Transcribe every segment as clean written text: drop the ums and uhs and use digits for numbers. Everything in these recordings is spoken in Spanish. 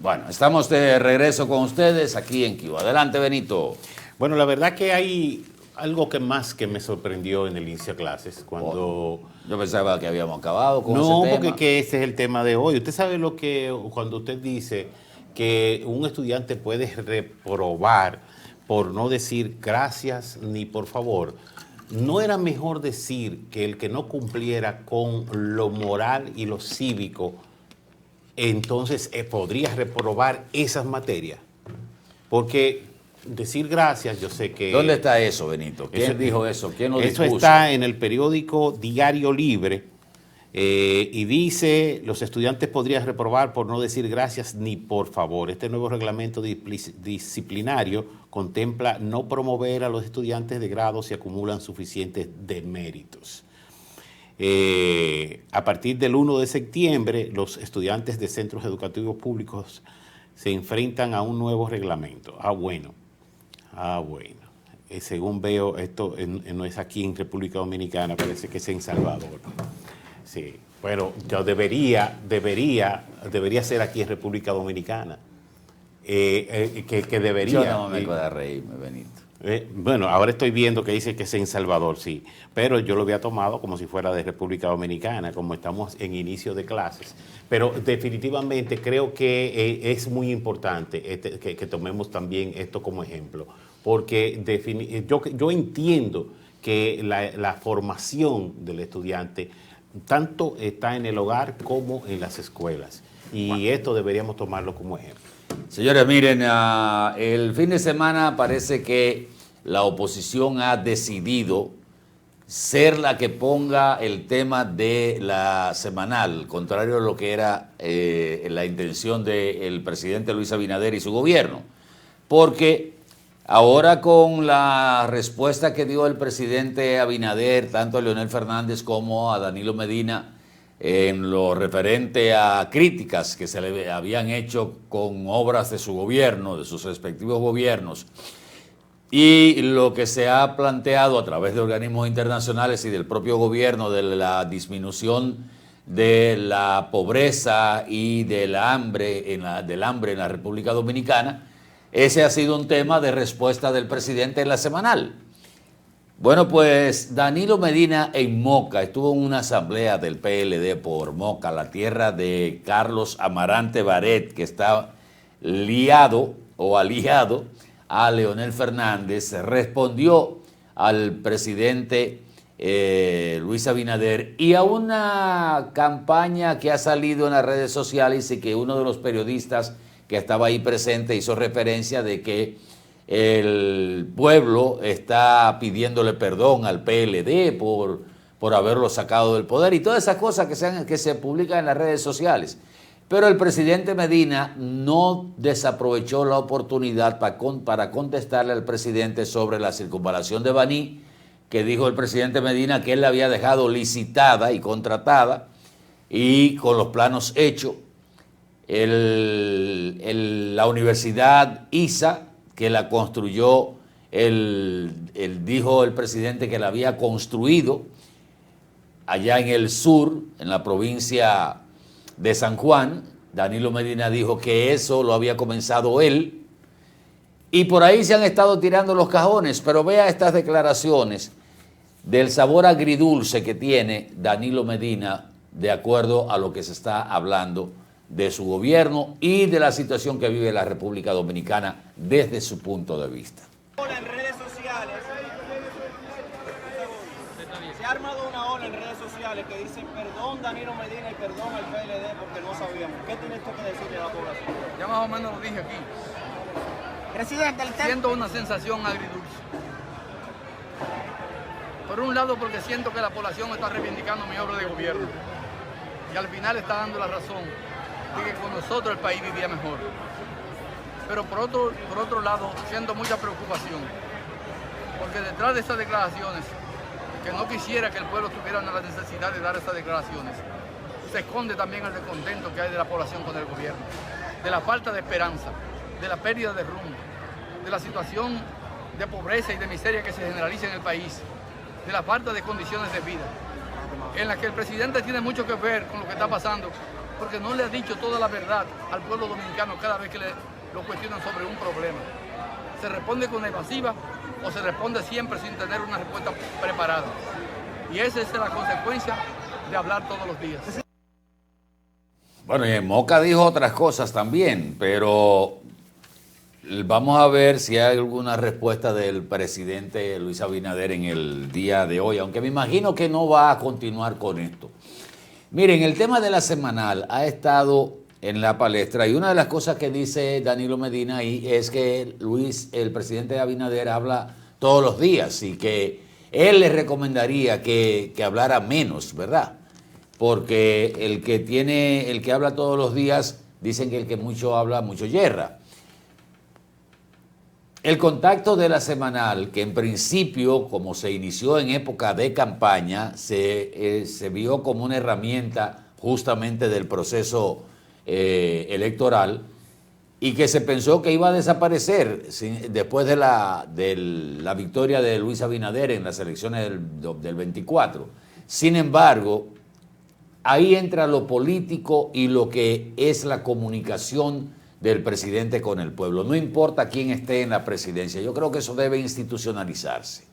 Bueno, estamos de regreso con ustedes aquí en Cuba. Adelante, Benito. Bueno, la verdad que hay algo que más que me sorprendió en el inicio de clases cuando... Yo pensaba que habíamos acabado con ese No, tema. porque que ese es el tema de hoy. Usted sabe lo que cuando usted dice que un estudiante puede reprobar por no decir gracias ni por favor, ¿no era mejor decir que el que no cumpliera con lo moral y lo cívico, entonces podría reprobar esas materias? Porque decir gracias, yo sé que... ¿Dónde está eso, Benito? ¿Quién Eso- dijo eso? ¿Quién lo dispuso? Eso está en el periódico Diario Libre y dice, los estudiantes podrían reprobar por no decir gracias ni por favor. Este nuevo reglamento disciplinario contempla no promover a los estudiantes de grado si acumulan suficientes deméritos. A partir del 1 de septiembre, los estudiantes de centros educativos públicos se enfrentan a un nuevo reglamento. Bueno. Según veo, esto no es aquí en República Dominicana, parece que es en Salvador. Sí, pero yo debería ser aquí en República Dominicana. Que debería. Yo no me puedo reírme, Benito. Bueno, ahora estoy viendo que dice que es en Salvador, sí, pero yo lo había tomado como si fuera de República Dominicana, como estamos en inicio de clases. Pero definitivamente creo que es muy importante que tomemos también esto como ejemplo, porque yo entiendo que la formación del estudiante tanto está en el hogar como en las escuelas, y esto deberíamos tomarlo como ejemplo. Señores, miren, el fin de semana parece que la oposición ha decidido ser la que ponga el tema de la semanal, contrario a lo que era la intención del presidente Luis Abinader y su gobierno. Porque ahora con la respuesta que dio el presidente Abinader, tanto a Leonel Fernández como a Danilo Medina, en lo referente a críticas que se le habían hecho con obras de su gobierno, de sus respectivos gobiernos, y lo que se ha planteado a través de organismos internacionales y del propio gobierno de la disminución de la pobreza y del hambre en la República Dominicana, ese ha sido un tema de respuesta del presidente en la semanal. Bueno, pues Danilo Medina en Moca estuvo en una asamblea del PLD por Moca, la tierra de Carlos Amarante Baret, que está liado o aliado a Leonel Fernández, respondió al presidente Luis Abinader y a una campaña que ha salido en las redes sociales y que uno de los periodistas que estaba ahí presente hizo referencia de que el pueblo está pidiéndole perdón al PLD por haberlo sacado del poder y todas esas cosas que se publican en las redes sociales. Pero el presidente Medina no desaprovechó la oportunidad para contestarle al presidente sobre la circunvalación de Baní, que dijo el presidente Medina que él la había dejado licitada y contratada y con los planos hechos. La Universidad ISA, que la construyó, dijo el presidente que la había construido allá en el sur, en la provincia de San Juan. Danilo Medina dijo que eso lo había comenzado él. Y por ahí se han estado tirando los cajones, pero vea estas declaraciones del sabor agridulce que tiene Danilo Medina de acuerdo a lo que se está hablando de su gobierno y de la situación que vive la República Dominicana desde su punto de vista. En redes sociales, se ha armado una ola en redes sociales que dice perdón Danilo Medina y perdón al PLD porque no sabíamos. ¿Qué tiene esto que decirle a la población? Ya más o menos lo dije aquí. Presidente, Siento una sensación agridulce. Por un lado porque siento que la población está reivindicando mi obra de gobierno y al final está dando la razón de que con nosotros el país vivía mejor. Pero por otro lado, siento mucha preocupación, porque detrás de estas declaraciones, que no quisiera que el pueblo tuviera la necesidad de dar estas declaraciones, se esconde también el descontento que hay de la población con el gobierno, de la falta de esperanza, de la pérdida de rumbo, de la situación de pobreza y de miseria que se generaliza en el país, de la falta de condiciones de vida, en la que el presidente tiene mucho que ver con lo que está pasando porque no le ha dicho toda la verdad al pueblo dominicano cada vez que lo cuestionan sobre un problema. Se responde con evasiva o se responde siempre sin tener una respuesta preparada. Y esa es la consecuencia de hablar todos los días. Bueno, y Moca dijo otras cosas también, pero vamos a ver si hay alguna respuesta del presidente Luis Abinader en el día de hoy, aunque me imagino que no va a continuar con esto. Miren, el tema de la semanal ha estado en la palestra y una de las cosas que dice Danilo Medina ahí es que el presidente Abinader habla todos los días y que él le recomendaría que hablara menos, ¿verdad? Porque el que habla todos los días, dicen que el que mucho habla, mucho yerra. El contacto de la semanal, que en principio, como se inició en época de campaña, se vio como una herramienta justamente del proceso electoral y que se pensó que iba a desaparecer después de la victoria de Luis Abinader en las elecciones del 24. Sin embargo, ahí entra lo político y lo que es la comunicación del presidente con el pueblo. No importa quién esté en la presidencia, yo creo que eso debe institucionalizarse.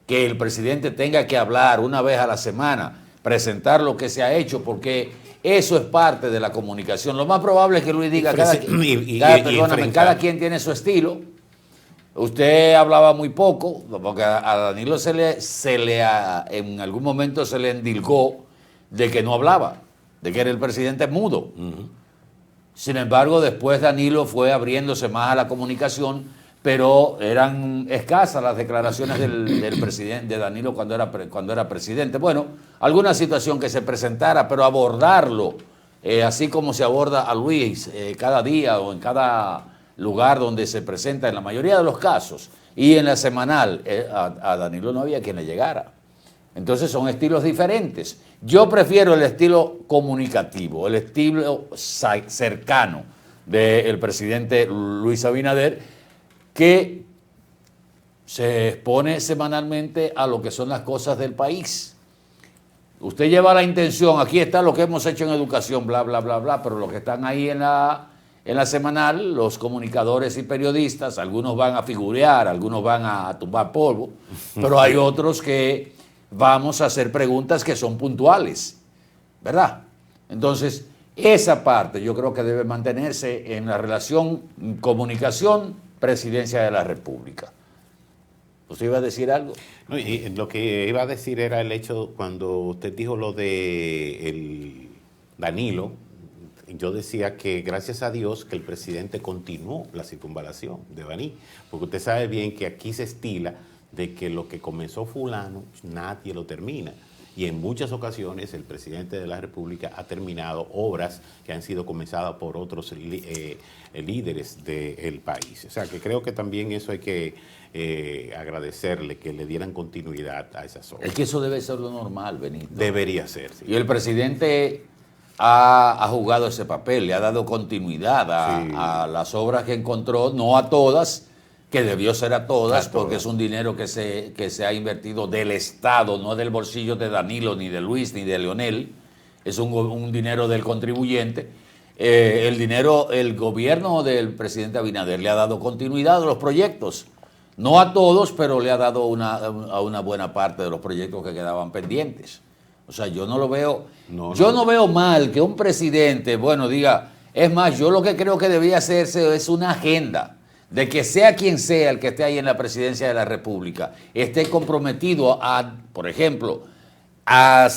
Que el presidente tenga que hablar una vez a la semana, presentar lo que se ha hecho, porque eso es parte de la comunicación. Lo más probable es que Luis diga, cada quien tiene su estilo. Usted hablaba muy poco, porque a Danilo en algún momento se le endilgó de que no hablaba, de que era el presidente mudo. Sin embargo, después Danilo fue abriéndose más a la comunicación, pero eran escasas las declaraciones del presidente, de Danilo cuando era presidente. Bueno, alguna situación que se presentara, pero abordarlo, así como se aborda a Luis cada día o en cada lugar donde se presenta, en la mayoría de los casos, y en la semanal, a Danilo no había quien le llegara. Entonces son estilos diferentes. Yo prefiero el estilo comunicativo, el estilo cercano del presidente Luis Abinader, que se expone semanalmente a lo que son las cosas del país. Usted lleva la intención, aquí está lo que hemos hecho en educación, bla, bla, bla, bla, pero los que están ahí en la semanal, los comunicadores y periodistas, algunos van a figurear, algunos van a tumbar polvo, pero hay otros que vamos a hacer preguntas que son puntuales, ¿verdad? Entonces, esa parte yo creo que debe mantenerse en la relación comunicación-presidencia de la República. ¿Usted iba a decir algo? No, y lo que iba a decir era el hecho, cuando usted dijo lo de el Danilo, yo decía que gracias a Dios que el presidente continuó la circunvalación de Baní, porque usted sabe bien que aquí se estila de que lo que comenzó fulano, nadie lo termina. Y en muchas ocasiones el presidente de la República ha terminado obras que han sido comenzadas por otros líderes del país. O sea, que creo que también eso hay que agradecerle, que le dieran continuidad a esas obras. Es que eso debe ser lo normal, Benito. Debería ser, sí. Y el presidente ha jugado ese papel, le ha dado continuidad a las obras que encontró, no a todas, que debió ser a todas, porque es un dinero que se ha invertido del Estado, no del bolsillo de Danilo, ni de Luis, ni de Leonel, es un dinero del contribuyente. El gobierno del presidente Abinader le ha dado continuidad a los proyectos, no a todos, pero le ha dado a una buena parte de los proyectos que quedaban pendientes. O sea, yo no lo veo, no veo mal que un presidente, diga, es más, yo lo que creo que debía hacerse es una agenda de que sea quien sea el que esté ahí en la presidencia de la República, esté comprometido por ejemplo, a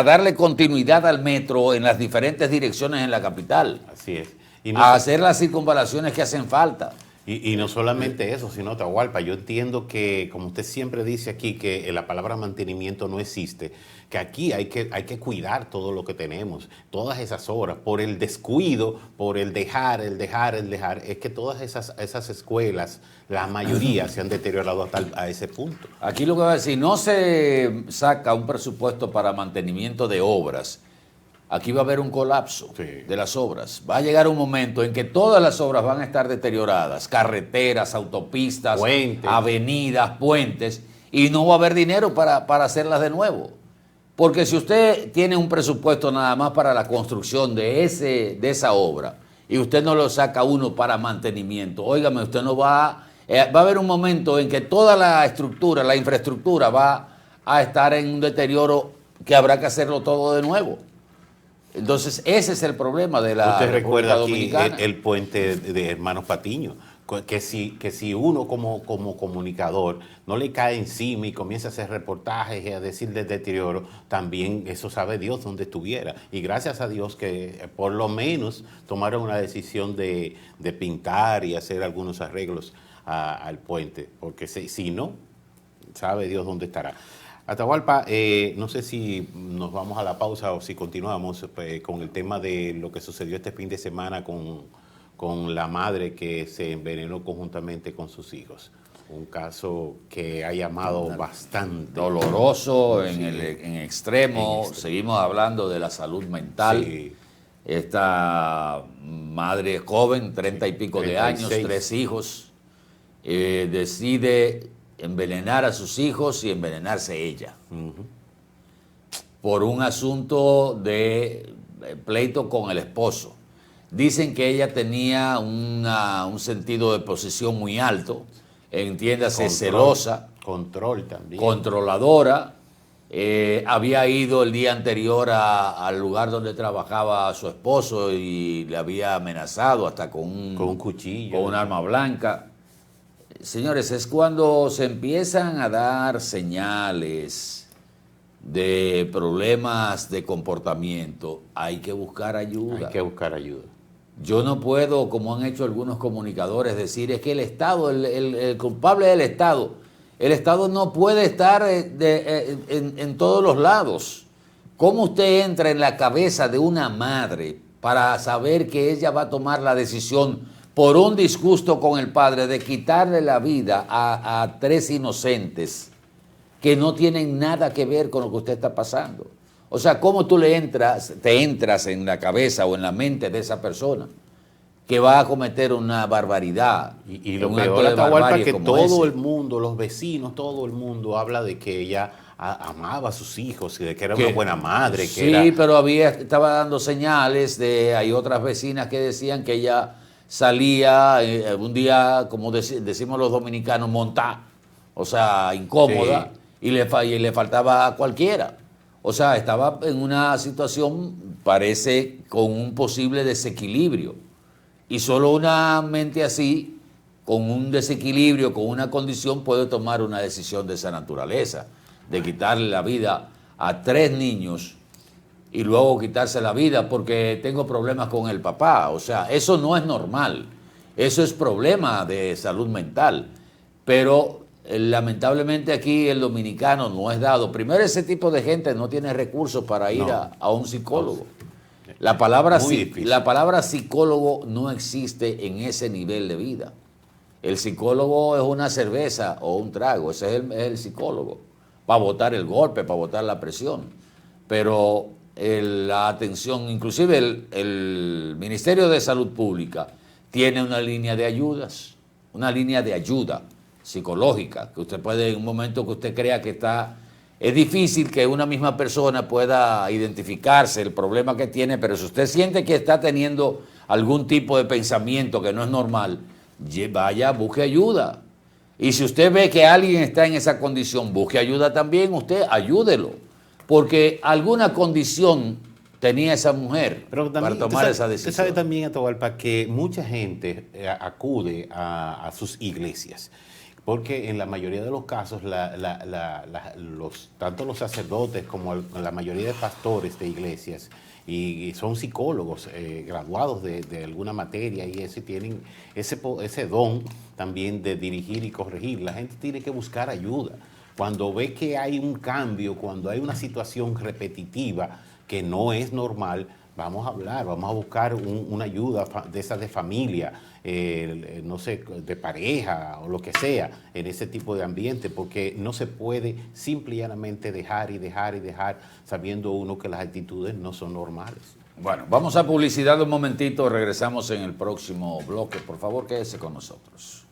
darle continuidad al metro en las diferentes direcciones en la capital. Así es. A hacer las circunvalaciones que hacen falta. Y no solamente eso, sino Atahualpa, yo entiendo que, como usted siempre dice aquí, que la palabra mantenimiento no existe, que aquí hay que cuidar todo lo que tenemos, todas esas obras, por el descuido, por el dejar, es que todas esas escuelas, la mayoría se han deteriorado a ese punto. Aquí lo que va a decir, no se saca un presupuesto para mantenimiento de obras, aquí va a haber un colapso de las obras. Va a llegar un momento en que todas las obras van a estar deterioradas, carreteras, autopistas, puentes, avenidas, puentes, y no va a haber dinero para hacerlas de nuevo. Porque si usted tiene un presupuesto nada más para la construcción de esa obra y usted no lo saca uno para mantenimiento, óigame, usted no va a haber un momento en que toda la estructura, la infraestructura va a estar en un deterioro que habrá que hacerlo todo de nuevo. Entonces, ese es el problema de la Usted República recuerda aquí Dominicana. el puente de Hermanos Patiño, que si uno como comunicador no le cae encima y comienza a hacer reportajes y a decir del deterioro, también eso sabe Dios dónde estuviera. Y gracias a Dios que por lo menos tomaron una decisión de pintar y hacer algunos arreglos al puente, porque si no, sabe Dios dónde estará. Atahualpa, no sé si nos vamos a la pausa o si continuamos con el tema de lo que sucedió este fin de semana con la madre que se envenenó conjuntamente con sus hijos. Un caso que ha llamado bastante. Doloroso Sí, en extremo. Seguimos hablando de la salud mental. Sí. Esta madre joven, 30 y pico de años, 36. 3 hijos, decide envenenar a sus hijos y envenenarse ella. Por un asunto de pleito con el esposo. Dicen que ella tenía un sentido de posesión muy alto, entiéndase, celosa, Control también. controladora. Había ido el día anterior al lugar donde trabajaba su esposo y le había amenazado hasta con un cuchillo. con un arma blanca. Señores, es cuando se empiezan a dar señales de problemas de comportamiento, hay que buscar ayuda. Hay que buscar ayuda. Yo no puedo, como han hecho algunos comunicadores, decir es que el Estado, el culpable es el Estado. El Estado no puede estar en todos los lados. ¿Cómo usted entra en la cabeza de una madre para saber que ella va a tomar la decisión por un disgusto con el padre de quitarle la vida a 3 inocentes que no tienen nada que ver con lo que usted está pasando? O sea, ¿cómo tú te entras en la cabeza o en la mente de esa persona que va a cometer una barbaridad? Y lo un peor, acto de Atahualpa, barbarie que como todo ese? el mundo, los vecinos, todo el mundo habla de que ella amaba a sus hijos y de que era una buena madre. Sí, pero estaba dando señales hay otras vecinas que decían que ella salía un día, como decimos los dominicanos, montada, o sea, incómoda, Sí. y le faltaba a cualquiera. O sea, estaba en una situación, parece, con un posible desequilibrio. Y solo una mente así, con un desequilibrio, con una condición, puede tomar una decisión de esa naturaleza, de quitarle la vida a 3 niños y luego quitarse la vida porque tengo problemas con el papá. O sea, eso no es normal. Eso es problema de salud mental. Pero lamentablemente aquí el dominicano no es dado. Primero, ese tipo de gente no tiene recursos para ir a un psicólogo. La palabra psicólogo no existe en ese nivel de vida. El psicólogo es una cerveza o un trago. Ese es el psicólogo. Para botar el golpe, para botar la presión. Pero la atención, inclusive el Ministerio de Salud Pública tiene una línea de ayudas, una línea de ayuda psicológica, que usted puede, en un momento que usted crea que es difícil que una misma persona pueda identificarse el problema que tiene, pero si usted siente que está teniendo algún tipo de pensamiento que no es normal, vaya, busque ayuda. Y si usted ve que alguien está en esa condición, busque ayuda también, usted ayúdelo, porque alguna condición tenía esa mujer para tomar esa decisión. Usted sabe también, Atahualpa, que mucha gente acude a sus iglesias, porque en la mayoría de los casos, tanto los sacerdotes como la mayoría de pastores de iglesias y son psicólogos graduados de alguna materia y tienen ese don también de dirigir y corregir. La gente tiene que buscar ayuda. Cuando ve que hay un cambio, cuando hay una situación repetitiva que no es normal, vamos a hablar, vamos a buscar una ayuda de esas de familia, no sé, de pareja o lo que sea, en ese tipo de ambiente, porque no se puede simple y llanamente dejar, sabiendo uno que las actitudes no son normales. Bueno, vamos a publicidad un momentito, regresamos en el próximo bloque. Por favor, quédese con nosotros.